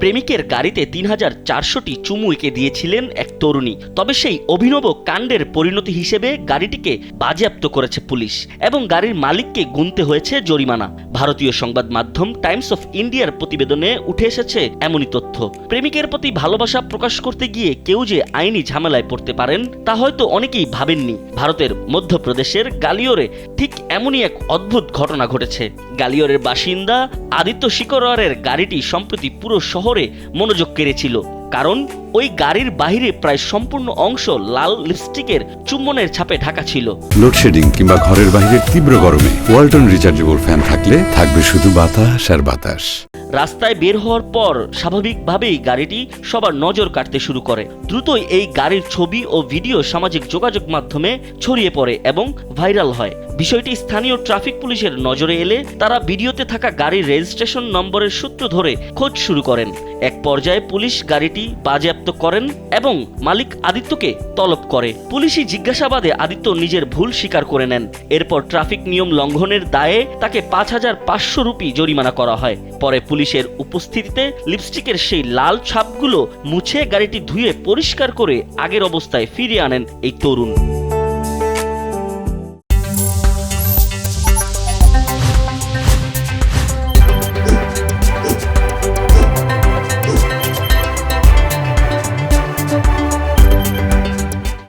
প্রেমিকের গাড়িতে ৩,৪০০টি চুমু এঁকে দিয়েছিলেন এক তরুণী। তবে সেই অভিনব কাণ্ডের পরিণতি হিসেবে গাড়িটিকে বাজেয়াপ্ত করেছে পুলিশ এবং গাড়ির মালিককে গুনতে হয়েছে জরিমানা। ভারতীয় সংবাদ মাধ্যম টাইমস অফ ইন্ডিয়ার প্রতিবেদনে উঠে এসেছে এমনই তথ্য। প্রেমিকের প্রতি ভালোবাসা প্রকাশ করতে গিয়ে কেউ যে আইনি ঝামেলায় পড়তে পারেন তা হয়তো অনেকেই ভাবেননি। ভারতের মধ্যপ্রদেশের গালিওরে ঠিক এমনই এক অদ্ভুত ঘটনা ঘটেছে। গালিওরের বাসিন্দা আদিত্য শিকরওয়ারের গাড়িটি সম্প্রতি পুরো শহরে মনোযোগ কেড়েছিল, কারণ ওই গাড়ির বাহিরে প্রায় সম্পূর্ণ অংশ লাল লিপস্টিকের চুম্বনের ছাপে ঢাকা ছিল। লোডশেডিং কিংবা ঘরের বাইরের তীব্র গরমে ওয়ালটন রিচার্জেবল ফ্যান থাকলে থাকবে শুধু বাতাস আর বাতাস। রাস্তায় বের হওয়ার পর স্বাভাবিকভাবেই গাড়িটি সবার নজর কাটতে শুরু করে। দ্রুতই এই গাড়ির ছবি ও ভিডিও সামাজিক যোগাযোগ মাধ্যমে ছড়িয়ে পড়ে এবং ভাইরাল হয়। বিষয়টি স্থানীয় ট্রাফিক পুলিশের নজরে এলে তারা ভিডিওতে থাকা গাড়ির রেজিস্ট্রেশন নম্বরের সূত্র ধরে খোঁজ শুরু করেন। এক পর্যায়ে পুলিশ গাড়িটি বাজেয়াপ্ত করেন এবং মালিক আদিত্যকে তলব করে। পুলিশি জিজ্ঞাসাবাদে আদিত্য নিজের ভুল স্বীকার করে নেন। এরপর ট্রাফিক নিয়ম লঙ্ঘনের দায়ে তাকে ৫,৫০০ রুপি জরিমানা করা হয়। পরে পুলিশের উপস্থিতিতে লিপস্টিকের সেই লাল ছাপগুলো মুছে গাড়িটি ধুয়ে পরিষ্কার করে আগের অবস্থায় ফিরিয়ে আনেন এই তরুণ।